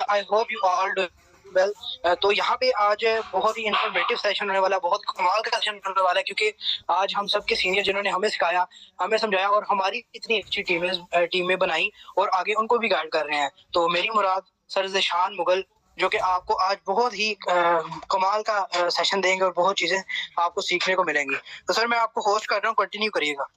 I hope you all do well. तो यहाँ पे आज बहुत ही इंफॉर्मेटिव सेशन होने वाला, बहुत कमाल का सेशन होने वाला है, क्योंकि आज हम सबके सीनियर जिन्होंने हमें सिखाया, हमें समझाया और हमारी इतनी अच्छी टीमें बनाई और आगे उनको भी गाइड कर रहे हैं। तो मेरी मुराद सर ज़ीशान मुगल, जो कि आपको आज बहुत ही कमाल का सेशन देंगे और बहुत चीज़ें आपको सीखने को मिलेंगी। तो सर मैं आपको होस्ट कर रहा हूँ, कंटिन्यू करिएगा।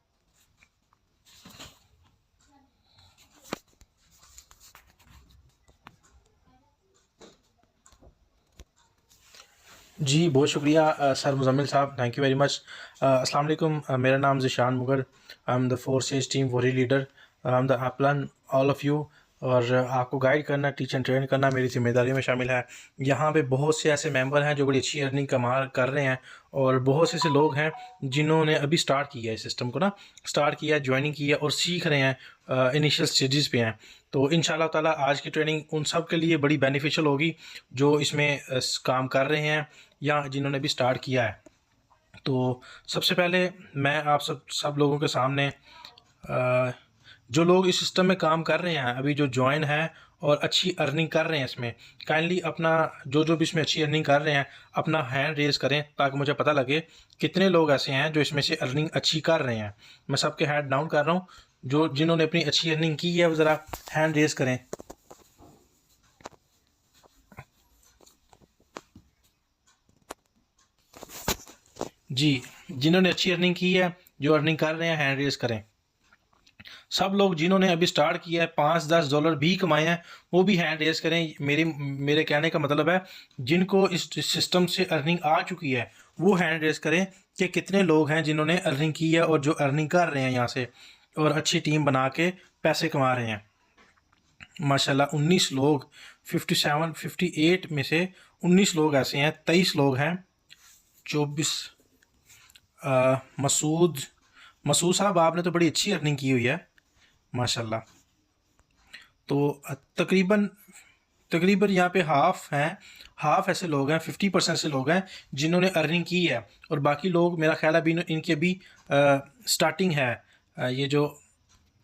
जी बहुत शुक्रिया सर मुज़म्मिल साहब, थैंक यू वेरी मच। अस्सलाम वालेकुम, मेरा नाम Zeeshan Mughal, I am the forces team warrior leader, I am the upline all of you. और आपको गाइड करना, टीच एंड ट्रेन करना मेरी ज़िम्मेदारी में शामिल है। यहाँ पे बहुत से ऐसे मेंबर हैं जो बड़ी अच्छी अर्निंग कमा कर रहे हैं, और बहुत से ऐसे लोग हैं जिन्होंने अभी स्टार्ट किया है सिस्टम को स्टार्ट किया, ज्वाइनिंग किया और सीख रहे हैं, इनिशियल स्टेजेस पे हैं। तो इंशाल्लाह ताला आज की ट्रेनिंग उन सब के लिए बड़ी बेनिफिशियल होगी जो इसमें काम कर रहे हैं या जिन्होंने भी स्टार्ट किया है। तो सबसे पहले मैं आप सब लोगों के सामने जो लोग इस सिस्टम में काम कर रहे हैं, अभी जो ज्वाइन हैं और अच्छी अर्निंग कर रहे हैं, इसमें काइंडली अपना जो भी इसमें अच्छी अर्निंग कर रहे हैं अपना हैंड रेज़ करें, ताकि मुझे पता लगे कितने लोग ऐसे हैं जो इसमें से अर्निंग अच्छी कर रहे हैं। मैं सबके हैंड डाउन कर रहा हूँ, जो जिन्होंने अपनी अच्छी अर्निंग की है वो ज़रा हैंड रेज़ करें। जी, जिन्होंने अच्छी अर्निंग की है, जो अर्निंग कर रहे हैं, हैंड रेज़ करें। सब लोग जिन्होंने अभी स्टार्ट किया है, $5-10 भी कमाए हैं, वो भी हैंड रेज़ करें। मेरे कहने का मतलब है, जिनको इस सिस्टम से अर्निंग आ चुकी है वो हैंड रेज़ करें कि कितने लोग हैं जिन्होंने अर्निंग की है और जो अर्निंग कर रहे हैं यहाँ से और अच्छी टीम बना के पैसे कमा रहे हैं। माशाल्लाह 19 लोग, 58 में से 19 लोग ऐसे हैं, 23 लोग हैं, 24 मसूद साहब आपने तो बड़ी अच्छी अर्निंग की हुई है माशाल्लाह। तो तकरीबन यहाँ पे हाफ ऐसे लोग हैं, 50% से लोग हैं जिन्होंने अर्निंग की है, और बाकी लोग मेरा ख्याल है अभी इनके भी स्टार्टिंग है। ये जो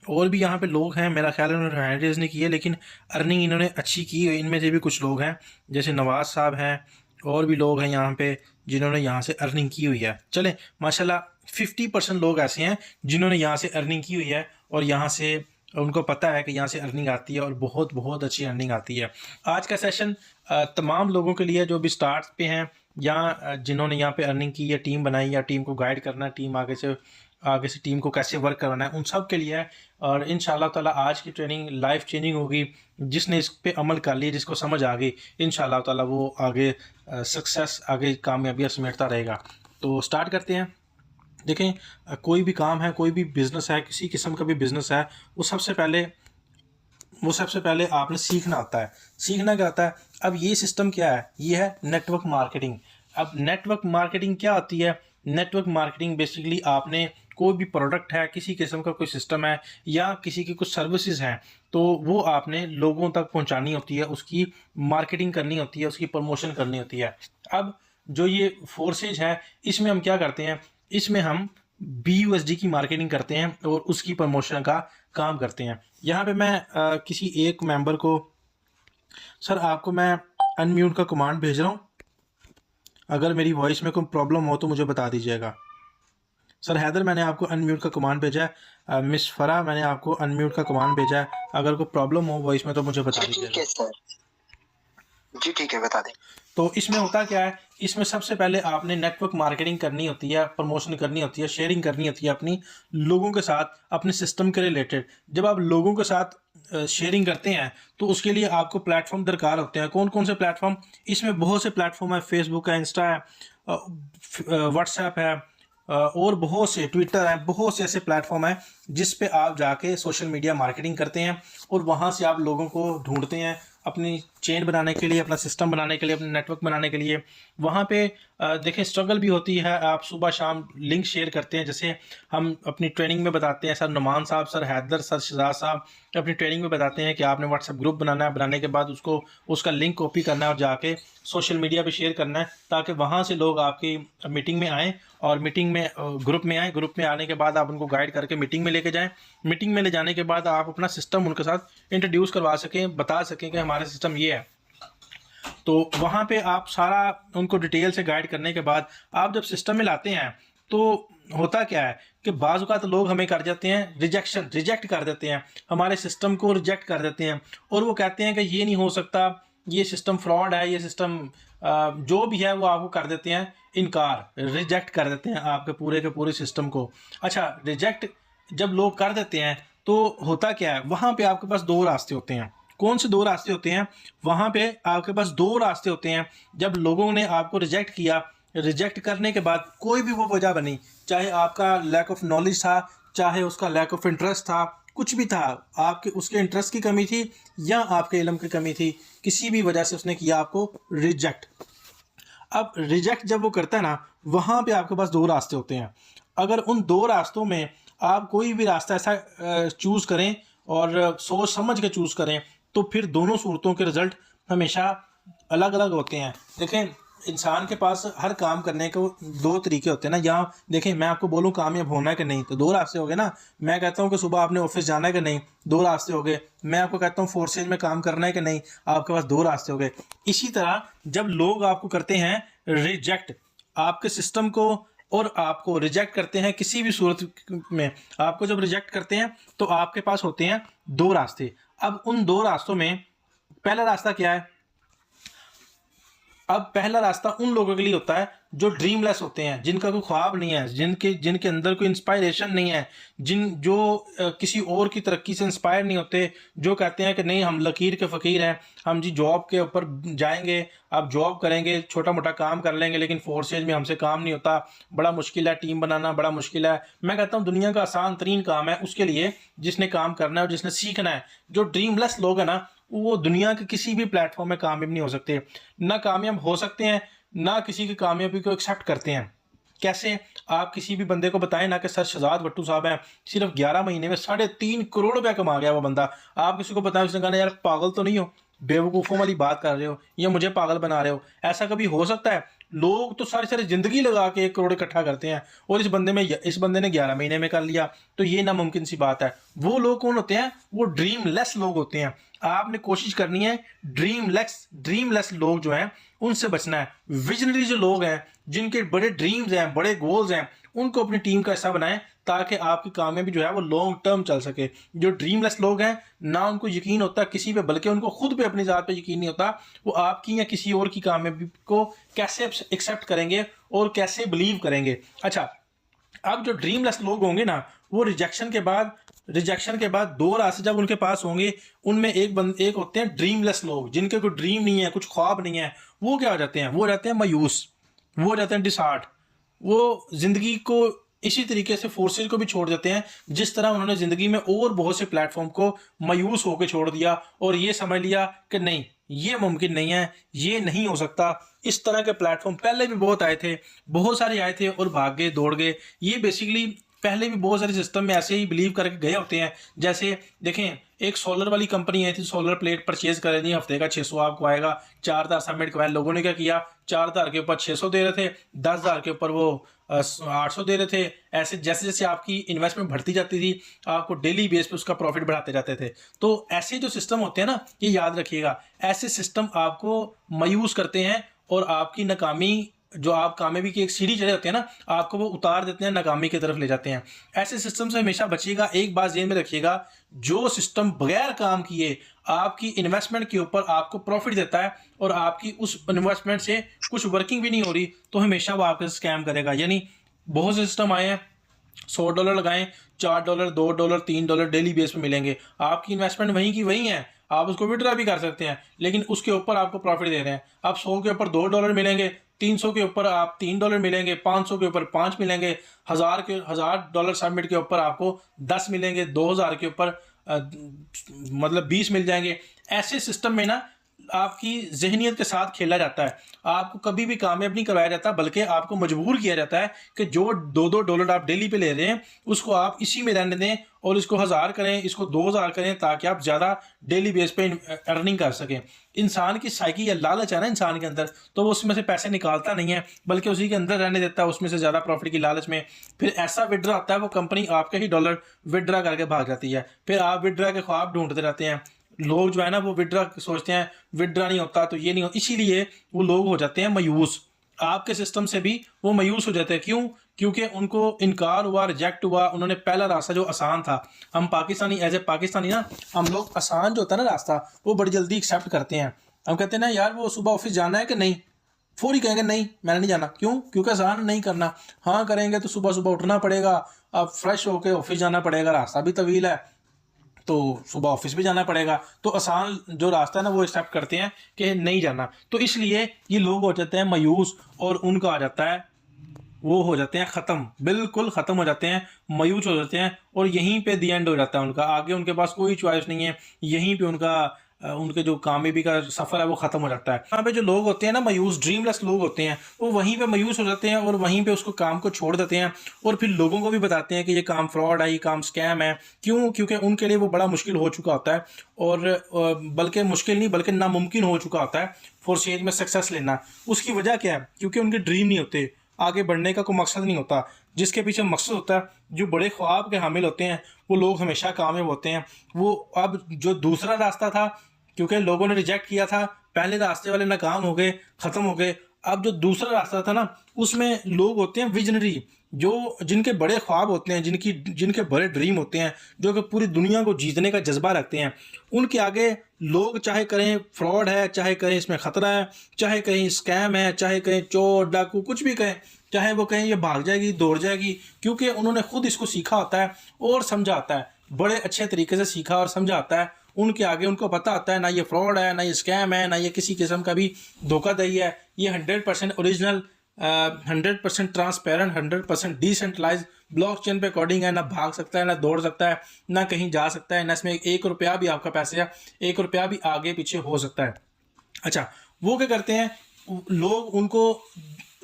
और भी यहाँ पे लोग हैं, मेरा ख्याल है उन्होंने हैंड रेज़ नहीं की है, लेकिन अर्निंग इन्होंने अच्छी की है। इनमें से भी कुछ लोग हैं जैसे नवाज़ साहब हैं, और भी लोग हैं यहाँ पे जिन्होंने यहाँ से अर्निंग की हुई है। चलें माशाल्लाह 50% लोग ऐसे हैं जिन्होंने यहाँ से अर्निंग की हुई है, और यहाँ से उनको पता है कि यहाँ से अर्निंग आती है और बहुत बहुत अच्छी अर्निंग आती है। आज का सेशन तमाम लोगों के लिए जो भी स्टार्ट पे हैं या जिन्होंने यहाँ पे अर्निंग की है, टीम बनाई या टीम को गाइड करना, टीम आगे से टीम को कैसे वर्क करवाना है, उन सब के लिए है। और इंशाल्लाह ताला आज की ट्रेनिंग लाइफ चेंजिंग होगी। जिसने इस पे अमल कर लिया, जिसको समझ आ गई, इंशाल्लाह ताला वो आगे सक्सेस, आगे कामयाबियाँ समेटता रहेगा। तो स्टार्ट करते हैं। देखें, कोई भी काम है, कोई भी बिज़नेस है, किसी किस्म का भी बिज़नेस है, वो सबसे पहले आपने सीखना होता है। सीखना क्या होता है? अब ये सिस्टम क्या है? ये है नेटवर्क मार्केटिंग। अब नेटवर्क मार्केटिंग क्या होती है? नेटवर्क मार्केटिंग बेसिकली आपने कोई भी प्रोडक्ट है, किसी किस्म का कोई सिस्टम है या किसी की कुछ सर्विसेज हैं, तो वो आपने लोगों तक पहुंचानी होती है, उसकी मार्केटिंग करनी होती है, उसकी प्रमोशन करनी होती है। अब जो ये फोर्सेज है, इसमें हम क्या करते हैं? इसमें हम BUSD की मार्केटिंग करते हैं और उसकी प्रमोशन का काम करते हैं। यहाँ पे मैं किसी एक मेंबर को, सर आपको मैं अनम्यूट का कमांड भेज रहा हूँ, अगर मेरी वॉइस में कोई प्रॉब्लम हो तो मुझे बता दीजिएगा। सर हैदर, मैंने आपको अनम्यूट का कमांड भेजा है। मिस फरा, मैंने आपको अनम्यूट का कमांड भेजा है, अगर कोई प्रॉब्लम हो वॉइस में तो मुझे बता दीजिएगा। ठीक है सर, जी ठीक है, बता दें। तो इसमें होता क्या है? इसमें सबसे पहले आपने नेटवर्क मार्केटिंग करनी होती है, प्रमोशन करनी होती है, शेयरिंग करनी होती है अपनी लोगों के साथ, अपने सिस्टम के रिलेटेड। जब आप लोगों के साथ शेयरिंग करते हैं तो उसके लिए आपको प्लेटफॉर्म दरकार होते हैं। कौन कौन से प्लेटफॉर्म? इसमें बहुत से प्लेटफॉर्म है, फेसबुक है, इंस्टा है, व्हाट्सएप है, और बहुत से, ट्विटर है, बहुत से ऐसे प्लेटफॉर्म हैं जिस पे आप जाके सोशल मीडिया मार्केटिंग करते हैं और वहाँ से आप लोगों को ढूंढते हैं अपनी चेन बनाने के लिए, अपना सिस्टम बनाने के लिए, अपने नेटवर्क बनाने के लिए। वहाँ पे देखें स्ट्रगल भी होती है। आप सुबह शाम लिंक शेयर करते हैं, जैसे हम अपनी ट्रेनिंग में बताते हैं, सर नुमान साहब, सर हैदर, सर शहजाद साहब अपनी ट्रेनिंग में बताते हैं कि आपने व्हाट्सएप ग्रुप बनाना है, बनाने के बाद उसका लिंक कॉपी करना है और जाके सोशल मीडिया पे शेयर करना है, ताकि वहाँ से लोग आपकी मीटिंग में आएँ और मीटिंग में ग्रुप में आएँ। ग्रुप में आने के बाद आप उनको गाइड करके मीटिंग में लेके जाएँ। मीटिंग में ले जाने के बाद आप अपना सिस्टम उनके साथ इंट्रोड्यूस करवा सकें, बता सकें कि हमारा सिस्टम ये है। तो वहाँ पे आप सारा उनको डिटेल से गाइड करने के बाद आप जब सिस्टम में लाते हैं तो होता क्या है कि बाज़ औक़ात लोग हमें कर जाते हैं रिजेक्ट कर देते हैं, हमारे सिस्टम को रिजेक्ट कर देते हैं और वो कहते हैं कि ये नहीं हो सकता, ये सिस्टम फ्रॉड है, ये सिस्टम जो भी है वो आपको कर देते हैं इनकार, रिजेक्ट कर देते हैं आपके पूरे के पूरे सिस्टम को। अच्छा, रिजेक्ट जब लोग कर देते हैं तो होता क्या है, वहाँ पे आपके पास दो रास्ते होते हैं। कौन से दो रास्ते होते हैं? वहाँ पे आपके पास दो रास्ते होते हैं। जब लोगों ने आपको रिजेक्ट किया, रिजेक्ट करने के बाद कोई भी वो वजह बनी, चाहे आपका लैक ऑफ नॉलेज था, चाहे उसका लैक ऑफ इंटरेस्ट था, कुछ भी था, आपके उसके इंटरेस्ट की कमी थी या आपके इल्म की कमी थी, किसी भी वजह से उसने किया आपको रिजेक्ट। अब रिजेक्ट जब वो करता है ना, वहाँ पे आपके पास दो रास्ते होते हैं। अगर उन दो रास्तों में आप कोई भी रास्ता ऐसा चूज़ करें और सोच समझ के चूज़ करें तो फिर दोनों सूरतों के रिज़ल्ट हमेशा अलग अलग होते हैं। देखें, इंसान के पास हर काम करने को दो तरीके होते हैं ना। यहाँ देखें, मैं आपको बोलूँ कामयाब होना है कि नहीं, तो दो रास्ते हो गए ना। मैं कहता हूँ कि सुबह आपने ऑफिस जाना है कि नहीं, दो रास्ते हो गए। मैं आपको कहता हूँ फोर्सेज में काम करना है कि नहीं, आपके पास दो रास्ते हो गए। इसी तरह जब लोग आपको करते हैं रिजेक्ट, आपके सिस्टम को और आपको रिजेक्ट करते हैं किसी भी सूरत में, आपको जब रिजेक्ट करते हैं तो आपके पास होते हैं दो रास्ते। अब उन दो रास्तों में पहला रास्ता क्या है? अब पहला रास्ता उन लोगों के लिए होता है जो ड्रीमलेस होते हैं, जिनका कोई ख्वाब नहीं है, जिनके अंदर कोई इंस्पायरेशन नहीं है, जो किसी और की तरक्की से इंस्पायर नहीं होते, जो कहते हैं कि नहीं हम लकीर के फ़कीर हैं, हम जी जॉब के ऊपर जाएंगे, आप जॉब करेंगे, छोटा मोटा काम कर लेंगे, लेकिन फोर्सेज में हमसे काम नहीं होता, बड़ा मुश्किल है, टीम बनाना बड़ा मुश्किल है। मैं कहता हूँ दुनिया का आसान तरीन काम है उसके लिए जिसने काम करना है और जिसने सीखना है। जो ड्रीमलेस लोग हैं ना, वो दुनिया के किसी भी प्लेटफॉर्म में कामयाब नहीं हो सकते, ना कामयाब हो सकते हैं, ना किसी की कामयाबी को एक्सेप्ट करते हैं। कैसे? आप किसी भी बंदे को बताएं ना कि सर शहजाद भट्टू साहब हैं, सिर्फ 11 महीने में 3.5 करोड़ रुपया कमा गया वो बंदा। आप किसी को बताएं, उसने कहा यार पागल तो नहीं हो, बेवकूफ़ों वाली बात कर रहे हो या मुझे पागल बना रहे हो, ऐसा कभी हो सकता है? लोग तो सारी सारी जिंदगी लगा के 1 करोड़ इकट्ठा करते हैं और इस बंदे ने 11 महीने में कर लिया, तो ये नामुमकिन सी बात है। वो लोग कौन होते हैं? वो ड्रीमलेस लोग होते हैं। आपने कोशिश करनी है ड्रीमलेस लोग जो हैं उनसे बचना है। विजनरी जो लोग हैं, जिनके बड़े ड्रीम्स हैं, बड़े गोल्स हैं, उनको अपनी टीम का हिस्सा बनाएं ताकि आपकी कामयाबी जो है वो लॉन्ग टर्म चल सके। जो ड्रीमलेस लोग हैं ना, उनको यकीन होता किसी पे, बल्कि उनको खुद पे, अपनी ज़ात पे यकीन नहीं होता, वो आपकी या किसी और की कामयाबी को कैसे एक्सेप्ट करेंगे और कैसे बिलीव करेंगे। अच्छा, अब जो ड्रीमलेस लोग होंगे ना, वो रिजेक्शन के बाद दो रास्ते जब उनके पास होंगे, उनमें एक होते हैं ड्रीमलेस लोग, जिनके कोई ड्रीम नहीं है, कुछ ख्वाब नहीं है। वो क्या हो जाते हैं? वो रहते हैं मायूस, वो रहते हैं डिसहार्ट, वो जिंदगी को इसी तरीके से फोर्सेज को भी छोड़ देते हैं जिस तरह उन्होंने जिंदगी में और बहुत से प्लेटफॉर्म को मायूस होकर छोड़ दिया और ये समझ लिया कि नहीं, ये मुमकिन नहीं है, ये नहीं हो सकता। इस तरह के प्लेटफॉर्म पहले भी बहुत आए थे, बहुत सारे आए थे और भाग गए, दौड़ गए। ये बेसिकली पहले भी बहुत सारे सिस्टम में ऐसे ही बिलीव करके गए होते हैं। जैसे देखें, एक सोलर वाली कंपनी आई थी, सोलर प्लेट परचेज कर रही थी, हफ्ते का 600 आपको आएगा, 4000 सबमिट करवाए। लोगों ने क्या किया, 4000 के ऊपर 600 दे रहे थे, 10,000 के ऊपर वो 800 दे रहे थे। ऐसे जैसे जैसे आपकी इन्वेस्टमेंट बढ़ती जाती थी, आपको डेली बेस पे उसका प्रॉफिट बढ़ाते जाते थे। तो ऐसे जो सिस्टम होते हैं ना, ये याद रखिएगा, ऐसे सिस्टम आपको मायूस करते हैं और आपकी नाकामी, जो आप कामयाबी की एक सीढ़ी चढ़े होते हैं ना, आपको वो उतार देते हैं, नाकामी की तरफ ले जाते हैं। ऐसे सिस्टम से हमेशा बचिएगा। एक बात ज़हन में रखिएगा, जो सिस्टम बगैर काम किए आपकी इन्वेस्टमेंट के ऊपर आपको प्रॉफिट देता है और आपकी उस इन्वेस्टमेंट से कुछ वर्किंग भी नहीं हो रही, तो हमेशा वो आपके स्कैम करेगा। यानी बहुत से सिस्टम आए हैं, $100 लगाएं, $4, $2, $3 डेली बेस पे मिलेंगे, आपकी इन्वेस्टमेंट वहीं की वहीं है, आप उसको विड्रॉ भी कर सकते हैं, लेकिन उसके ऊपर आपको प्रॉफिट दे रहे हैं। अब 100 के ऊपर $2 मिलेंगे, 300 के ऊपर आप $3 मिलेंगे, 500 के ऊपर 5 मिलेंगे, $1000 सबमिट के ऊपर आपको 10 मिलेंगे, 2000 के ऊपर मतलब 20 मिल जाएंगे। ऐसे सिस्टम में ना आपकी जहनियत के साथ खेला जाता है, आपको कभी भी कामयाब नहीं करवाया जाता, बल्कि आपको मजबूर किया जाता है कि जो $2 आप डेली पे ले रहे हैं उसको आप इसी में रहने दें और इसको 1000 करें, इसको 2000 करें, ताकि आप ज़्यादा डेली बेस पे अर्निंग कर सकें। इंसान की साइकी या लालच है ना इंसान के अंदर, तो वो उसमें से पैसे निकालता नहीं है, बल्कि उसी के अंदर रहने देता है, उसमें से ज़्यादा प्रॉफिट की लालच में। फिर ऐसा विड्रा होता है, वो कंपनी आपके ही डॉलर विड्रा करके भाग जाती है, फिर आप विड्रा के ख्वाब ढूंढते रहते हैं। लोग जो है ना वो विड्रा सोचते हैं, विड्रा नहीं होता तो ये नहीं होता, इसीलिए वो लोग हो जाते हैं मायूस। आपके सिस्टम से भी वो मायूस हो जाते हैं। क्यों? क्योंकि उनको इनकार हुआ, रिजेक्ट हुआ। उन्होंने पहला रास्ता जो आसान था, हम पाकिस्तानी एज ए पाकिस्तानी ना, हम लोग आसान जो होता है ना रास्ता वो बड़ी जल्दी एक्सेप्ट करते हैं। हम कहते हैं ना यार वो सुबह ऑफिस जाना है कि नहीं, फौरी कहेंगे नहीं मैंने नहीं जाना। क्यों? क्योंकि आसान नहीं करना। हाँ करेंगे तो सुबह सुबह उठना पड़ेगा, अब फ्रेश होके ऑफिस जाना पड़ेगा, रास्ता भी तवील है तो सुबह ऑफिस भी जाना पड़ेगा। तो आसान जो रास्ता है ना वो एक्सेप्ट करते हैं कि नहीं जाना। तो इसलिए ये लोग हो जाते हैं मायूस और उनका आ जाता है, वो हो जाते हैं ख़त्म, बिल्कुल ख़त्म हो जाते हैं, मायूस हो जाते हैं। और यहीं पे दी एंड हो जाता है उनका। आगे उनके पास कोई चॉइस नहीं है, यहीं पे उनका उनके जो कामयाबी का सफ़र है वो ख़त्म हो जाता है। यहाँ पे जो लोग होते हैं ना मायूस, ड्रीमलेस लोग होते हैं, वो वहीं पे मायूस हो जाते हैं और वहीं पे उसको काम को छोड़ देते हैं। और फिर लोगों को भी बताते हैं कि ये काम फ्रॉड है, ये काम स्कैम है। क्यों? क्योंकि उनके लिए वो बड़ा मुश्किल हो चुका होता है, और बल्कि मुश्किल नहीं बल्कि नामुमकिन हो चुका होता है फॉर सेज में सक्सेस लेना। उसकी वजह क्या है? क्योंकि उनके ड्रीम नहीं होते, आगे बढ़ने का कोई मकसद नहीं होता। जिसके पीछे मकसद होता है, जो बड़े ख्वाब के हामिल होते हैं, वो लोग हमेशा कामयाब होते हैं। वो अब जो दूसरा रास्ता था, क्योंकि लोगों ने रिजेक्ट किया था, पहले रास्ते वाले नाकाम हो गए, ख़त्म हो गए। अब जो दूसरा रास्ता था ना, उसमें लोग होते हैं विजनरी, जो जिनके बड़े ख्वाब होते हैं, जिनके बड़े ड्रीम होते हैं, जो कि पूरी दुनिया को जीतने का जज्बा रखते हैं। उनके आगे लोग चाहे करें फ्रॉड है, चाहे कहें इसमें ख़तरा है, चाहे कहें स्कैम है, चाहे कहें चोर डाकू कुछ भी कहें, चाहे वो कहें ये भाग जाएगी दौड़ जाएगी, क्योंकि उन्होंने खुद इसको सीखा होता है और समझा आता है, बड़े अच्छे तरीके से सीखा और समझा आता है। उनके आगे उनको पता आता है ना ये फ्रॉड है, ना ये स्कैम है, ना ये किसी किस्म का भी धोखाधड़ी है। ये 100% ओरिजिनल, 100% ट्रांसपेरेंट, 100% डिसेंट्रलाइज ब्लॉकचेन पे कोडिंग है। ना भाग सकता है, ना दौड़ सकता है, ना कहीं जा सकता है, ना इसमें 1 रुपया भी आपका पैसे है 1 रुपया भी आगे पीछे हो सकता है। अच्छा, वो क्या करते हैं लोग, उनको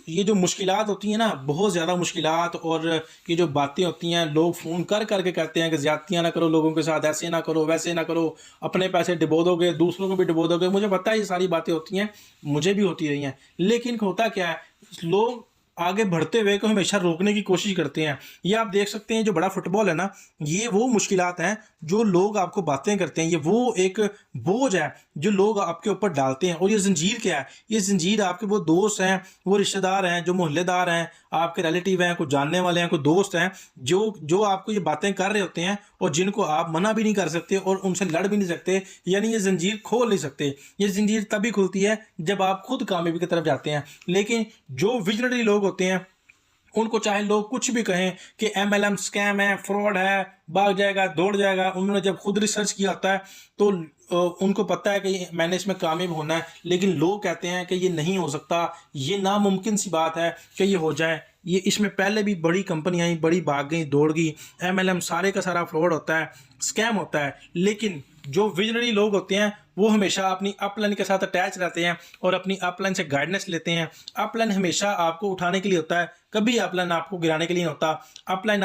ये जो मुश्किलात होती हैं ना, बहुत ज़्यादा मुश्किलात, और ये जो बातें होती हैं, लोग फ़ोन कर करके कहते हैं कि ज़्यादतियाँ ना करो लोगों के साथ, ऐसे ना करो वैसे ना करो, अपने पैसे डुबो दोगे दूसरों को भी डुबो दोगे। मुझे पता है ये सारी बातें होती हैं, मुझे भी होती रही हैं, लेकिन होता क्या है, लोग आगे बढ़ते हुए को हमेशा रोकने की कोशिश करते हैं। ये आप देख सकते हैं जो बड़ा फुटबॉल है ना, ये वो मुश्किलात हैं जो लोग आपको बातें करते हैं, ये वो एक बोझ है जो लोग आपके ऊपर डालते हैं। और ये जंजीर क्या है? ये जंजीर आपके वो दोस्त हैं, वो रिश्तेदार हैं, जो मोहल्लेदार हैं, आपके रिलेटिव हैं, कुछ जानने वाले हैं, कुछ दोस्त हैं, जो जो आपको ये बातें कर रहे होते हैं और जिनको आप मना भी नहीं कर सकते और उनसे लड़ भी नहीं सकते। यानी ये जंजीर खोल नहीं सकते। ये जंजीर तभी खुलती है जब आप खुद कामयाबी की तरफ जाते हैं। लेकिन जो विजनरी लोग होते हैं, उनको चाहे लोग कुछ भी कहें कि MLM स्कैम है, फ्रॉड है, भाग जाएगा दौड़ जाएगा, उन्होंने जब खुद रिसर्च किया होता है तो उनको पता है कि मैंने इसमें कामयाब होना है। लेकिन लोग कहते हैं कि ये नहीं हो सकता, ये नामुमकिन सी बात है कि ये हो जाए, ये इसमें पहले भी बड़ी कंपनियां आई, बड़ी भाग गई दौड़ गई। MLM सारे का सारा फ्रॉड होता है, स्कैम होता है। लेकिन जो विजनरी लोग होते हैं वो हमेशा अपनी अपलाइन के साथ अटैच रहते हैं और अपनी अपलाइन से गाइडेंस लेते हैं। अपलाइन हमेशा आपको उठाने के लिए होता है, कभी अपलाइन आपको गिराने के लिए नहीं होता। अपलाइन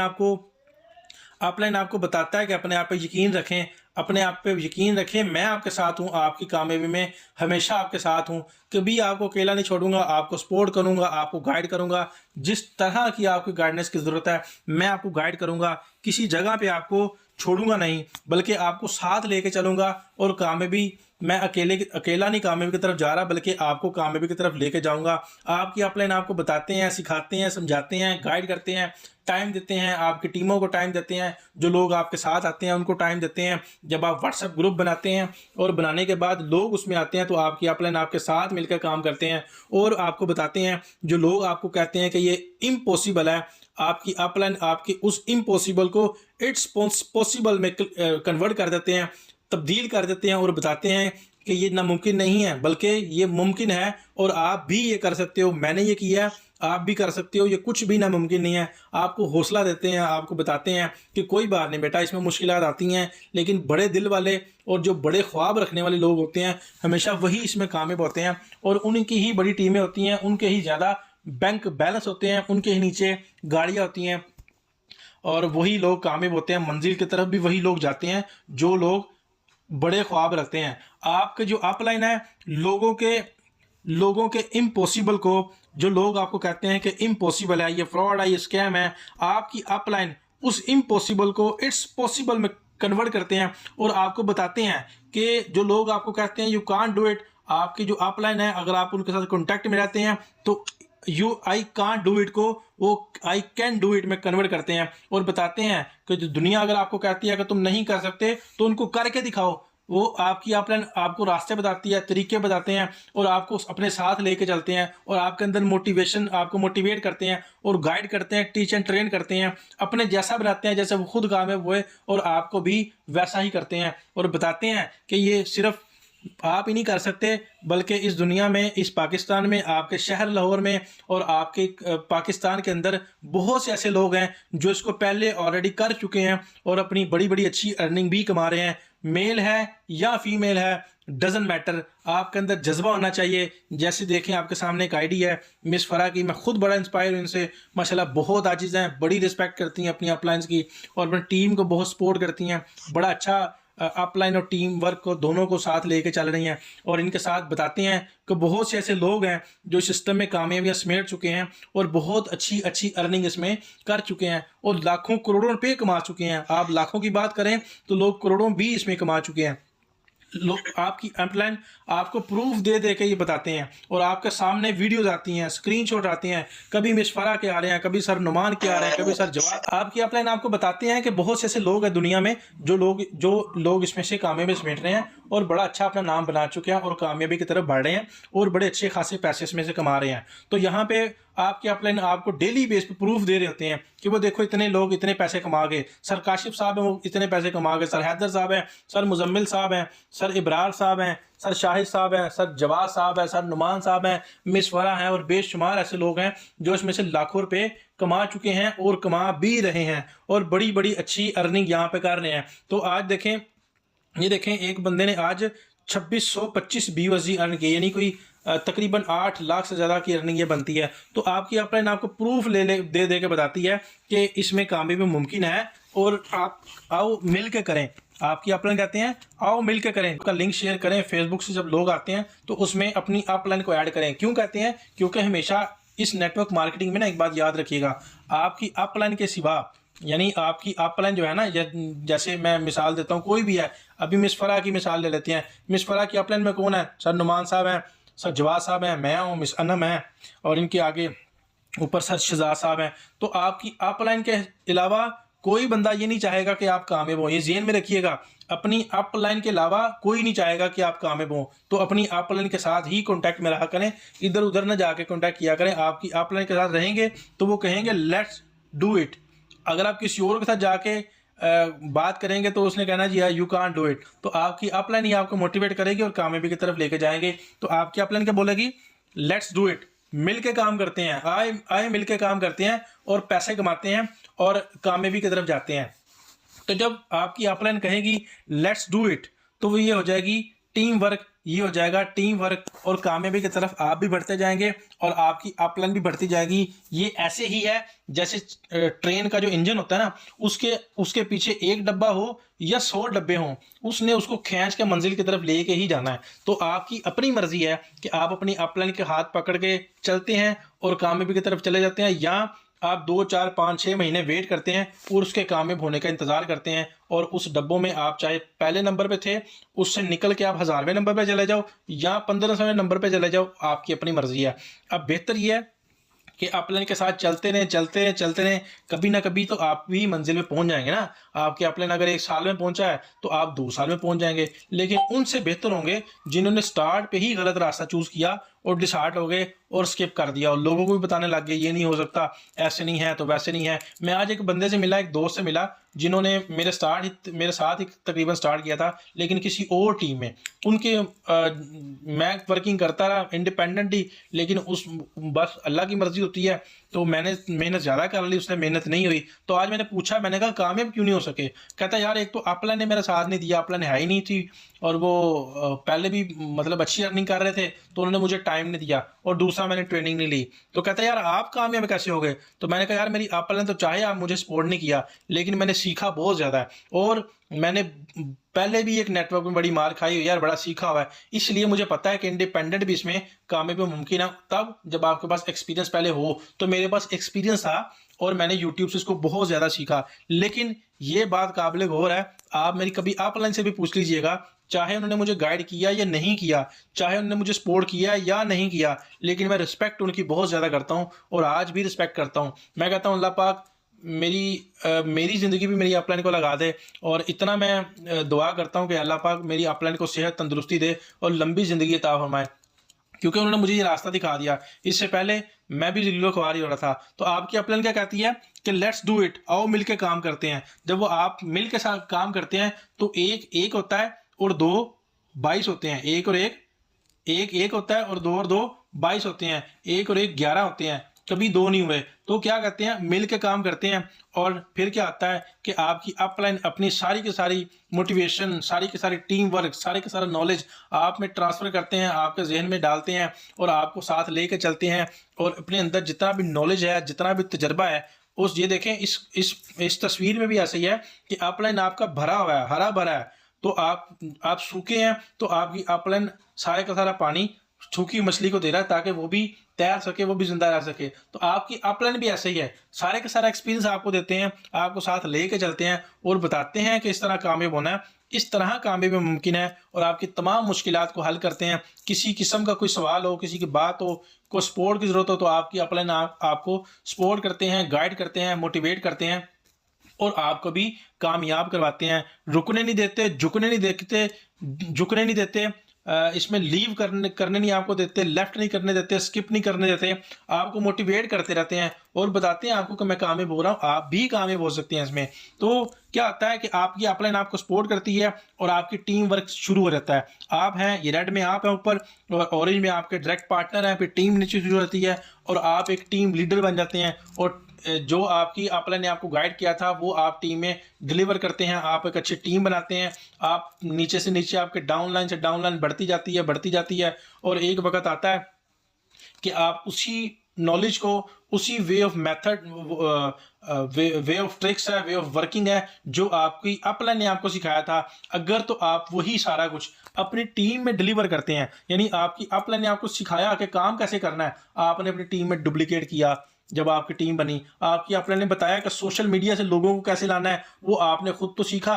आपको बताता है कि अपने आप पे यकीन रखें, अपने आप पे यकीन रखें, मैं आपके साथ हूँ, आपकी कामयाबी में हमेशा आपके साथ हूँ, कभी आपको अकेला नहीं छोड़ूंगा, आपको सपोर्ट करूंगा, आपको गाइड करूंगा। जिस तरह की आपकी गाइडेंस की ज़रूरत है मैं आपको गाइड करूंगा, किसी जगह पे आपको छोड़ूंगा नहीं, बल्कि आपको साथ लेके चलूंगा। और कामयाबी मैं अकेला नहीं कामयाबी की तरफ जा रहा, बल्कि आपको कामयाबी की तरफ लेके जाऊंगा। आपकी अपलाइन आपको बताते हैं, सिखाते हैं, समझाते हैं, गाइड करते हैं, टाइम देते हैं, आपकी टीमों को टाइम देते हैं, जो लोग आपके साथ आते हैं उनको टाइम देते हैं। जब आप व्हाट्सएप ग्रुप बनाते हैं और बनाने के बाद लोग उसमें आते हैं तो आपकी अपलाइन आपके साथ मिलकर काम करते हैं और आपको बताते हैं। जो लोग आपको कहते हैं कि ये इम्पॉसिबल है, आपकी अपलाइन आपकी उस इम्पॉसिबल को इट्स पॉसिबल में कन्वर्ट कर देते हैं, तब्दील कर देते हैं और बताते हैं कि ये नामुमकिन नहीं है बल्कि ये मुमकिन है और आप भी ये कर सकते हो। मैंने ये किया, आप भी कर सकते हो, ये कुछ भी नामुमकिन नहीं है। आपको हौसला देते हैं, आपको बताते हैं कि कोई बात नहीं बेटा, इसमें मुश्किलात आती हैं, लेकिन बड़े दिल वाले और जो बड़े ख्वाब रखने वाले लोग होते हैं हमेशा वही इसमें कामयाब होते हैं। और उनकी ही बड़ी टीमें होती हैं, उनके ही ज़्यादा बैंक बैलेंस होते हैं, उनके ही नीचे गाड़ियाँ होती हैं और वही लोग कामयाब होते हैं। मंजिल की तरफ भी वही लोग जाते हैं जो लोग बड़े ख्वाब रखते हैं। आपके जो अपलाइन है, लोगों के इम्पॉसिबल को, जो लोग आपको कहते हैं कि इम्पॉसिबल है, ये फ्रॉड है, ये स्कैम है, आपकी अपलाइन उस इम्पॉसिबल को इट्स पॉसिबल में कन्वर्ट करते हैं और आपको बताते हैं कि जो लोग आपको कहते हैं यू कांट डू इट, आपकी जो अपलाइन है अगर आप उनके साथ कॉन्टैक्ट में रहते हैं तो you I can't do it को वो आई कैन डू इट में कन्वर्ट करते हैं और बताते हैं कि जो दुनिया अगर आपको कहती है कि तुम नहीं कर सकते तो उनको करके दिखाओ। वो आपकी अपलाइन आपको रास्ते बताती है, तरीके बताते हैं और आपको अपने साथ लेके चलते हैं और आपके अंदर मोटिवेशन, आपको मोटिवेट करते हैं और गाइड करते हैं, टीच एंड ट्रेन करते हैं, अपने जैसा बनाते हैं जैसे वो खुद कामयाब हुए और आपको भी वैसा ही करते हैं और बताते हैं कि ये सिर्फ आप ही नहीं कर सकते बल्कि इस दुनिया में, इस पाकिस्तान में, आपके शहर लाहौर में और आपके पाकिस्तान के अंदर बहुत से ऐसे लोग हैं जो इसको पहले ऑलरेडी कर चुके हैं और अपनी बड़ी बड़ी अच्छी अर्निंग भी कमा रहे हैं। मेल है या फीमेल है डजेंट मैटर, आपके अंदर जज्बा होना चाहिए। जैसे देखें आपके सामने एक आईडी है मिस फरा की, मैं खुद बड़ा इंस्पायर हूँ इनसे, माशाल्लाह बहुत आजिज़ हैं, बड़ी रिस्पेक्ट करती हैं अपनी अपलाइंस की और अपनी टीम को बहुत सपोर्ट करती हैं, बड़ा अच्छा अपलाइन और टीम वर्क को दोनों को साथ लेके चल रही हैं और इनके साथ बताते हैं कि बहुत से ऐसे लोग हैं जो सिस्टम में कामयाबियां समेट चुके हैं और बहुत अच्छी अच्छी अर्निंग इसमें कर चुके हैं और लाखों करोड़ों रुपए कमा चुके हैं। आप लाखों की बात करें तो लोग करोड़ों भी इसमें कमा चुके हैं। लोग आपकी अपलाइन आपको प्रूफ दे दे के ये बताते हैं और आपके सामने वीडियोस आती हैं, स्क्रीनशॉट आते हैं, कभी मिशफरा के आ रहे हैं, कभी सर नुमान के आ रहे हैं, कभी सर जवाब। आपकी अपलाइन आपको बताते हैं कि बहुत से ऐसे लोग हैं दुनिया में जो लोग इसमें से कामयाबी समेट रहे हैं और बड़ा अच्छा अपना नाम बना चुके हैं और कामयाबी की तरफ बढ़ रहे हैं और बड़े अच्छे खासे पैसे इसमें से कमा रहे हैं। तो यहाँ पे आपकी अपलाइन आपको डेली बेस पे प्रूफ दे रहे होते हैं कि वो देखो इतने लोग इतने पैसे कमा गए, सर काशिफ साहब हैं वो इतने पैसे कमा गए, सर हैदर साहब हैं, सर मुजम्मिल साहब हैं, सर इब्रार साहब हैं, सर शाहिद साहब हैं, सर जवाद साहब हैं, सर नुमान साहब हैं, मिसवरा हैं और बेशुमार ऐसे लोग हैं जो इसमें से लाखों रुपए कमा चुके हैं और कमा भी रहे हैं और बड़ी बड़ी अच्छी अर्निंग यहाँ पे कर रहे हैं। तो आज देखें, ये देखें एक बंदे ने आज 2625 BUSD अर्न किए, यानी कोई तकरीबन 8 लाख से ज़्यादा की अर्निंग ये बनती है। तो आपकी अपलाइन आपको प्रूफ दे दे के बताती है कि इसमें कामयाबी मुमकिन है और आप आओ मिल के करें। आपकी अपलाइन कहते हैं आओ मिल के करें, उसका लिंक शेयर करें फेसबुक से, जब लोग आते हैं तो उसमें अपनी अपलाइन को ऐड करें। क्यों कहते हैं? क्योंकि हमेशा इस नेटवर्क मार्केटिंग में ना एक बात याद रखिएगा, आपकी अपलाइन के सिवा, यानी आपकी अपलाइन जो है ना, जैसे मैं मिसाल देता हूँ, कोई भी है, अभी मिसफरा की मिसाल ले लेते हैं। मिसफरा की अपलाइन में कौन है? सर नुमान साहब हैं, सर जवाद साहब हैं, मैं हूँ, मिस अनम है और इनके आगे ऊपर सर शहजाद साहब हैं। तो आपकी अपलाइन के अलावा कोई बंदा ये नहीं चाहेगा कि आप कामयाब हो, ये ज़हन में रखिएगा। अपनी अपलाइन के अलावा कोई नहीं चाहेगा कि आप कामयाब हो, तो अपनी अपलाइन के साथ ही कांटेक्ट में रहा करें, इधर उधर ना जाके कांटेक्ट किया करें। आपकी अपलाइन के साथ रहेंगे तो वो कहेंगे लेट्स डू इट। अगर आप किसी और के साथ जाके बात करेंगे तो उसने कहना जी यू कांट डू इट। तो आपकी अपलाइन ही आपको मोटिवेट करेगी और कामयाबी की तरफ लेके जाएंगे। तो आपकी अपलाइन क्या बोलेगी? लेट्स डू इट, मिल के काम करते हैं, आए मिल के काम करते हैं और पैसे कमाते हैं और कामयाबी की तरफ जाते हैं। तो जब आपकी अपलाइन कहेगी लेट्स डू इट तो वो ये हो जाएगी टीम वर्क, ये हो जाएगा टीम वर्क और कामयाबी की तरफ आप भी बढ़ते जाएंगे और आपकी अपलाइन भी बढ़ती जाएगी। ये ऐसे ही है जैसे ट्रेन का जो इंजन होता है ना, उसके पीछे एक डब्बा हो या 100 डब्बे हों, उसने उसको खींच के मंजिल की तरफ लेके ही जाना है। तो आपकी अपनी मर्जी है कि आप अपनी अपलाइन के हाथ पकड़ के चलते हैं और कामयाबी की तरफ चले जाते हैं, या आप 2, 4, 5, 6 महीने वेट करते हैं और उसके कामयाब होने का इंतजार करते हैं और उस डब्बों में आप चाहे पहले नंबर पे थे उससे निकल के आप 1000वें नंबर पे चले जाओ या 1500वें नंबर पे चले जाओ, आपकी अपनी मर्जी है। अब बेहतर ये है कि अपलाइन के साथ चलते रहें, कभी ना कभी तो आप भी मंजिल में पहुंच जाएंगे ना। आपके अपलाइन अगर 1 साल में पहुंचा है तो आप 2 साल में पहुंच जाएंगे, लेकिन उनसे बेहतर होंगे जिन्होंने स्टार्ट पे ही गलत रास्ता चूज किया और डिसहार्ट हो गए और स्किप कर दिया और लोगों को भी बताने लग गए ये नहीं हो सकता, ऐसे नहीं है तो वैसे नहीं है। मैं आज एक बंदे से मिला, एक दोस्त से मिला जिन्होंने मेरे साथ ही तकरीबन स्टार्ट किया था, लेकिन किसी और टीम में। उनके मैं वर्किंग करता रहा इंडिपेंडेंटली, लेकिन उस बस अल्लाह की मर्जी होती है, तो मैंने मेहनत ज़्यादा कर ली, उसने मेहनत नहीं हुई। तो आज मैंने पूछा, मैंने कहा कामयाब क्यों नहीं हो सके? कहता यार एक तो अपलाइन ने मेरा साथ नहीं दिया, अपलाइन है ही नहीं थी और वो पहले भी मतलब अच्छी अर्निंग कर रहे थे तो उन्होंने मुझे टाइम नहीं दिया, और दूसरा मैंने ट्रेनिंग नहीं ली। तो कहता यार आप कामयाब कैसे हो गए? तो मैंने कहा यार मेरी अपलाइन तो चाहे आप मुझे सपोर्ट नहीं किया, लेकिन मैंने सीखा बहुत ज़्यादा है और मैंने पहले भी एक नेटवर्क में बड़ी मार खाई हुई यार, बड़ा सीखा हुआ है, इसलिए मुझे पता है कि इंडिपेंडेंट भी इसमें कामयाबी मुमकिन है। तब जब आपके पास एक्सपीरियंस पहले हो, तो मेरे पास एक्सपीरियंस था और मैंने यूट्यूब से इसको बहुत ज़्यादा सीखा। लेकिन ये बात काबिल गौर है, आप मेरी कभी अपलाइन से भी पूछ लीजिएगा, चाहे उन्होंने मुझे गाइड किया या नहीं किया, चाहे उन्होंने मुझे सपोर्ट किया या नहीं किया, लेकिन मैं रिस्पेक्ट उनकी बहुत ज़्यादा करता हूँ और आज भी रिस्पेक्ट करता हूँ। मैं कहता हूँ अल्लाह पाक मेरी ज़िंदगी भी मेरी अपलाइन को लगा दे, और इतना मैं दुआ करता हूँ कि अल्लाह पाक मेरी अपलाइन को सेहत तंदुरुस्ती दे और लंबी ज़िंदगी अता फरमाए, क्योंकि उन्होंने मुझे ये रास्ता दिखा दिया। इससे पहले मैं भी जिलो ख्वार ही हो रहा था। तो आपकी अपलाइन क्या कहती है कि लेट्स डू इट, आओ मिलके काम करते हैं। जब वो आप मिल के साथ काम करते हैं तो एक एक होता है और दो 22 होते हैं, एक और एक होता है और दो 22 होते हैं, एक और एक 11 होते हैं, कभी दो नहीं हुए। तो क्या कहते हैं, मिल के काम करते हैं। और फिर क्या आता है कि आपकी अपलाइन अपनी सारी की सारी मोटिवेशन, सारी की सारी टीम वर्क, सारे का सारा नॉलेज आप में ट्रांसफ़र करते हैं, आपके जहन में डालते हैं और आपको साथ लेके चलते हैं। और अपने अंदर जितना भी नॉलेज है, जितना भी तजर्बा है, उस ये देखें इस तस्वीर में भी ऐसा ही है कि अपलाइन आपका भरा हुआ है, हरा भरा है। तो आप सूखे हैं तो आपकी अपलाइन सारे का सारा पानी सूखी मछली को दे रहा है ताकि वो भी तैर सके, वो भी जिंदा रह सके। तो आपकी अपलाइन भी ऐसे ही है, सारे का सारा एक्सपीरियंस आपको देते हैं, आपको साथ लेके चलते हैं और बताते हैं कि इस तरह कामयाब होना है, इस तरह कामयाबी मुमकिन है। और आपकी तमाम मुश्किलात को हल करते हैं। किसी किस्म का कोई सवाल हो, किसी की बात हो, कोई सपोर्ट की ज़रूरत हो, तो आपकी अपलाइन आपको सपोर्ट करते हैं, गाइड करते हैं, मोटिवेट करते हैं और आपको भी कामयाब करवाते हैं। रुकने नहीं देते, झुकने नहीं देते, इसमें लीव करने नहीं आपको देते, लेफ्ट नहीं करने देते, स्किप नहीं करने देते, आपको मोटिवेट करते रहते हैं और बताते हैं आपको कि मैं कामयाब हो रहा हूँ, आप भी कामयाब हो सकते हैं इसमें। तो क्या होता है कि आपकी अपलाइन आपको सपोर्ट करती है और आपकी टीम वर्क शुरू हो जाता है। आप हैं, ये रेड में आप हैं ऊपर और ऑरेंज में आपके डायरेक्ट पार्टनर हैं, फिर टीम नीचे शुरू होती है और आप एक टीम लीडर बन जाते हैं। और जो आपकी अपलाइन ने आपको गाइड किया था वो आप टीम में डिलीवर करते हैं, आप एक अच्छी टीम बनाते हैं। आप नीचे से नीचे आपके डाउनलाइन से डाउनलाइन बढ़ती जाती है और एक वक्त आता है कि आप उसी नॉलेज को, उसी way of method, way of tricks है, वे ऑफ वर्किंग है जो आपकी अपलाइन ने आपको सिखाया था, अगर तो आप वही सारा कुछ अपनी टीम में डिलीवर करते हैं। यानी आपकी अपलाइन ने आपको सिखाया कि काम कैसे करना है, आपने अपनी टीम में डुप्लीकेट किया। जब आपकी टीम बनी, आपकी अपलाइन ने बताया कि सोशल मीडिया से लोगों को कैसे लाना है, वो आपने खुद तो सीख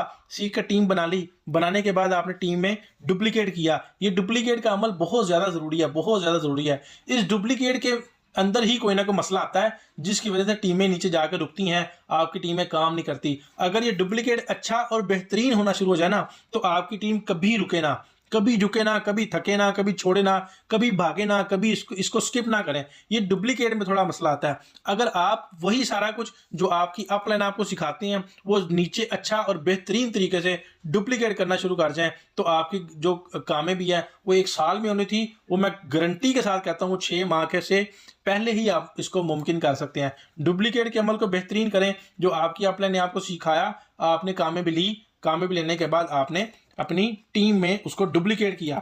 कर टीम बना ली। बनाने के बाद आपने टीम में डुप्लीकेट किया। ये डुप्लीकेट का अमल बहुत ज़्यादा ज़रूरी है। इस डुप्लीकेट के अंदर ही कोई ना कोई मसला आता है जिसकी वजह से टीमें नीचे जाकर रुकती हैं, आपकी टीमें काम नहीं करती। अगर ये डुप्लीकेट अच्छा और बेहतरीन होना शुरू हो जाए ना, तो आपकी टीम कभी रुके ना, कभी झुके ना, कभी थके ना, कभी छोड़े ना, कभी भागे ना, कभी इसको स्किप ना करें। ये डुप्लीकेट में थोड़ा मसला आता है। अगर आप वही सारा कुछ जो आपकी अपलाइन आपको सिखाते हैं वो नीचे अच्छा और बेहतरीन तरीके से डुप्लीकेट करना शुरू कर जाएं, तो आपकी जो कामयाबी है वो 1 साल में होनी थी, वो मैं गारंटी के साथ कहता हूँ 6 माह के से पहले ही आप इसको मुमकिन कर सकते हैं। डुप्लीकेट के अमल को बेहतरीन करें, जो आपकी अपलाइन ने आपको सिखाया, आपने कामयाबी ली, कामयाबी लेने के बाद आपने अपनी टीम में उसको डुप्लीकेट किया।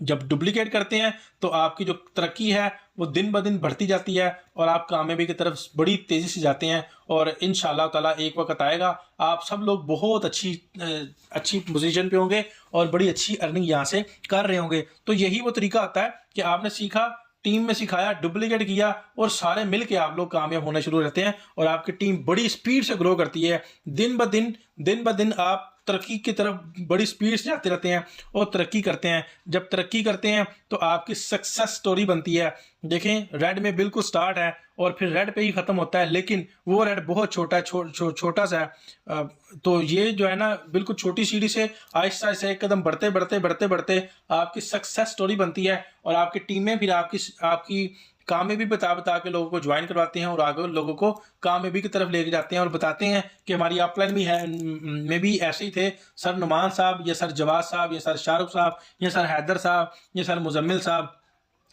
जब डुप्लीकेट करते हैं तो आपकी जो तरक्की है वो दिन ब दिन बढ़ती जाती है और आप कामयाबी की तरफ बड़ी तेज़ी से जाते हैं। और इंशाअल्लाह ताला एक वक्त आएगा आप सब लोग बहुत अच्छी पोजीशन पे होंगे और बड़ी अच्छी अर्निंग यहाँ से कर रहे होंगे। तो यही वो तरीका होता है कि आपने सीखा, टीम में सिखाया, डुप्लीकेट किया और सारे मिल के आप लोग कामयाब होना शुरू रहते हैं और आपकी टीम बड़ी स्पीड से ग्रो करती है। दिन ब दिन आप तरक्की की तरफ बड़ी स्पीड से जाते रहते हैं और तरक्की करते हैं। जब तरक्की करते हैं तो आपकी सक्सेस स्टोरी बनती है। देखें, रेड में बिल्कुल स्टार्ट है और फिर रेड पे ही ख़त्म होता है, लेकिन वो रेड बहुत छोटा है, छोटा सा है। तो ये जो है ना, बिल्कुल छोटी सीढ़ी से आहिस्ता आहिस्ता एक कदम बढ़ते आपकी सक्सेस स्टोरी बनती है और आपकी टीमें फिर आपकी कामयाबी बता के लोगों को ज्वाइन करवाते हैं और आगे लोगों को कामयाबी की तरफ लेके जाते हैं और बताते हैं कि हमारी अपलाइन भी है में भी ऐसे ही थे सर नुमान साहब, या सर जवाद साहब, या सर शाहरुख साहब, या सर हैदर साहब, या सर मुजम्मिल साहब,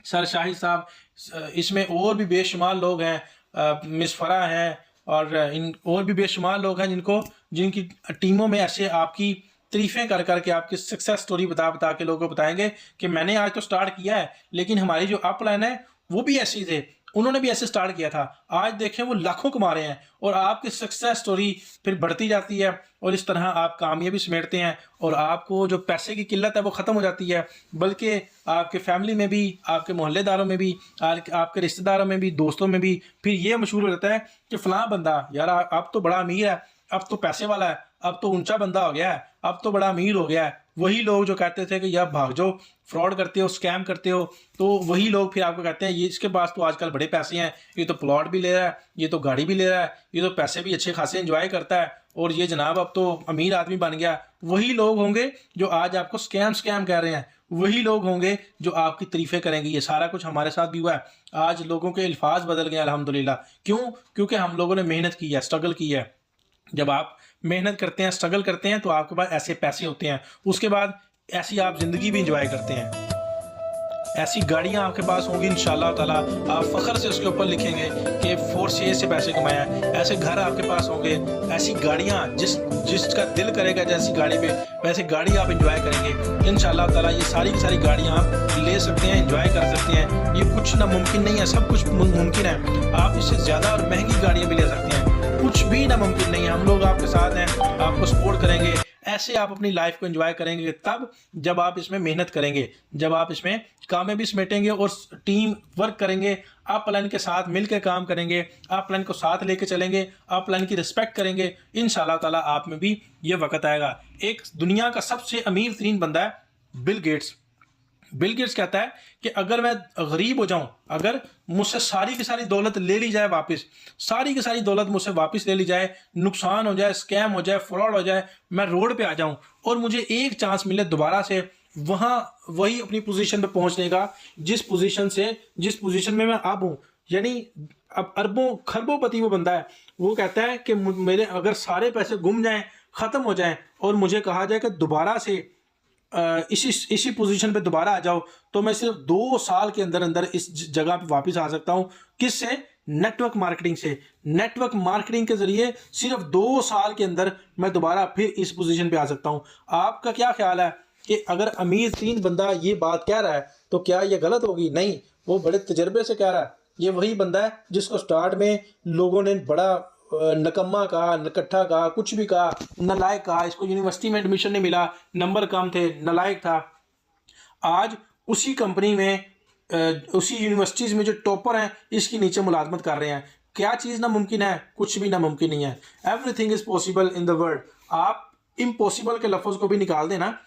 सर शाहिद साहब, इसमें और भी बेशुमार लोग हैं, मिस फरा हैं और और भी बेशुमार लोग हैं जिनकी टीमों में ऐसे आपकी तारीफें कर करके आपकी सक्सेस स्टोरी बता के लोगों को बताएंगे कि मैंने आज तो स्टार्ट किया है लेकिन हमारी जो अपलाइन है वो भी ऐसे ही थे। उन्होंने भी ऐसे स्टार्ट किया था, आज देखें वो लाखों कमा रहे हैं और आपकी सक्सेस स्टोरी फिर बढ़ती जाती है और इस तरह आप कामयाबी समेटते हैं और आपको जो पैसे की किल्लत है वो ख़त्म हो जाती है, बल्कि आपके फैमिली में भी, आपके मोहल्लेदारों में भी, आपके रिश्तेदारों में भी, दोस्तों में भी फिर ये मशहूर हो जाता है कि फ़लाँ बंदा यार अब तो बड़ा अमीर है, अब तो पैसे वाला है, अब तो ऊंचा बंदा हो गया है, अब तो बड़ा अमीर हो गया है। वही लोग जो कहते थे कि यार भाग जाओ, फ्रॉड करते हो, स्कैम करते हो, तो वही लोग फिर आपको कहते हैं ये इसके पास तो आजकल बड़े पैसे हैं, ये तो प्लॉट भी ले रहा है, ये तो गाड़ी भी ले रहा है, ये तो पैसे भी अच्छे खासे एंजॉय करता है और ये जनाब अब तो अमीर आदमी बन गया। वही लोग होंगे जो आज आपको स्कैम कह रहे हैं, वही लोग होंगे जो आपकी तारीफें करेंगे। ये सारा कुछ हमारे साथ भी हुआ है। आज लोगों के अल्फाज बदल गए अल्हम्दुलिल्लाह। क्यों? क्योंकि हम लोगों ने मेहनत की है, स्ट्रगल की है। जब आप मेहनत करते हैं, स्ट्रगल करते हैं, तो आपके पास ऐसे पैसे होते हैं, उसके बाद ऐसी आप ज़िंदगी भी इंजॉय करते हैं। ऐसी गाड़ियाँ आपके पास होंगी इंशाल्लाह ताला, आप फ़ख्र से उसके ऊपर लिखेंगे कि फोर्स से पैसे कमाया। ऐसे घर आपके पास होंगे, ऐसी गाड़ियाँ जिसका दिल करेगा जैसी गाड़ी पे वैसे गाड़ी आप इंजॉय करेंगे इंशाल्लाह ताला। ये सारी की सारी गाड़ियाँ आप ले सकते हैं, इंजॉय कर सकते हैं। ये कुछ नामुमकिन नहीं है, सब कुछ मुमकिन है। आप इससे ज़्यादा और महंगी गाड़ियाँ भी ले सकते हैं, कुछ भी नामुमकिन नहीं है। हम लोग आपके साथ हैं, आपको सपोर्ट करेंगे। ऐसे आप अपनी लाइफ को एंजॉय करेंगे तब जब आप इसमें मेहनत करेंगे, जब आप इसमें कामयाबी समेटेंगे और टीम वर्क करेंगे, आप प्लान के साथ मिलकर काम करेंगे, आप प्लान को साथ लेके चलेंगे, आप प्लान की रिस्पेक्ट करेंगे, इंशाल्लाह ताला आप में भी ये वक्त आएगा। एक दुनिया का सबसे अमीर तरीन बंदा है बिल गेट्स। बिल गेट्स कहता है कि अगर मैं गरीब हो जाऊं, अगर मुझसे सारी की सारी दौलत ले ली जाए वापस, सारी की सारी दौलत मुझसे वापस ले ली जाए, नुकसान हो जाए, स्कैम हो जाए, फ्रॉड हो जाए, मैं रोड पे आ जाऊं और मुझे एक चांस मिले दोबारा से वही अपनी पोजीशन पे पहुंचने का, जिस पोजीशन में मैं अब हूं, यानी अब अरबों खरबों वो बंदा है, वो कहता है कि मेरे अगर सारे पैसे गुम जाएं, ख़त्म हो जाएं और मुझे कहा जाए कि दोबारा से इसी पोजीशन पे दोबारा आ जाओ, तो मैं सिर्फ 2 साल के अंदर अंदर इस जगह पे वापस आ सकता हूँ। किससे? नेटवर्क मार्केटिंग से। नेटवर्क मार्केटिंग के जरिए सिर्फ 2 साल के अंदर मैं दोबारा फिर इस पोजीशन पे आ सकता हूँ। आपका क्या ख्याल है कि अगर अमीर तीन बंदा ये बात कह रहा है तो क्या ये गलत होगी? नहीं, वो बड़े तजर्बे से कह रहा है। ये वही बंदा है जिसको स्टार्ट में लोगों ने बड़ा नकम्मा कहा, नकट्ठा कहा, कुछ भी कहा, नलायक कहा, इसको यूनिवर्सिटी में एडमिशन नहीं मिला, नंबर कम थे, नलायक था। आज उसी कंपनी में उसी यूनिवर्सिटीज़ में जो टॉपर हैं इसकी नीचे मुलाजमत कर रहे हैं। क्या चीज़ नामुमकिन है? कुछ भी नामुमकिन नहीं है। Everything is possible in the world. आप इम्पॉसिबल के लफ्ज़ को भी निकाल देना,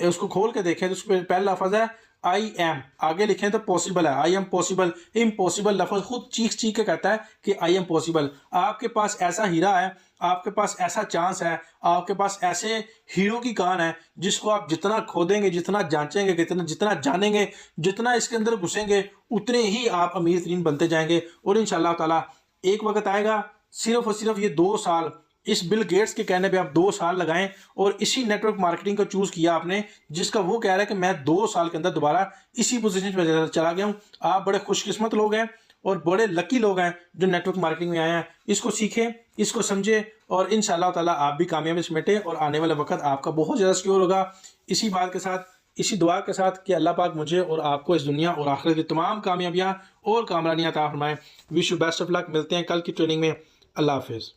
उसको खोल के देखें तो उस पर पहला लफ्ज़ है आई एम, आगे लिखें तो पॉसिबल है, आई एम पॉसिबल। इम्पॉसिबल लफ्ज़ खुद चीख के कहता है कि आई एम पॉसिबल। आपके पास ऐसा हीरा है, आपके पास ऐसा चांस है, आपके पास ऐसे हीरो की कान है जिसको आप जितना खोदेंगे, जितना जांचेंगे, जितना जानेंगे, जितना इसके अंदर घुसेंगे, उतने ही आप अमीर तरीन बनते जाएंगे। और इंशाल्लाह ताला एक वक्त आएगा, सिर्फ और सिर्फ ये 2 साल, इस बिल गेट्स के कहने पे आप 2 साल लगाएं और इसी नेटवर्क मार्केटिंग को चूज़ किया आपने, जिसका वो कह रहा है कि मैं 2 साल के अंदर दोबारा इसी पोजीशन पे चला गया हूं। आप बड़े खुशकिस्मत लोग हैं और बड़े लकी लोग हैं जो नेटवर्क मार्केटिंग में आए हैं। इसको सीखें, इसको समझें और इंशाल्लाह ताला आप भी कामयाबी समेटें और आने वाला वक्त आपका बहुत ज़्यादा सिक्योर होगा। इसी बात के साथ, इसी दुआ के साथ कि अल्लाह पाक मुझे और आपको इस दुनिया और आखिरत की तमाम कामयाबियाँ और कामरानियाँ अता फरमाएं। Wish you best of luck. मिलते हैं कल की ट्रेनिंग में। अल्लाह हाफिज़।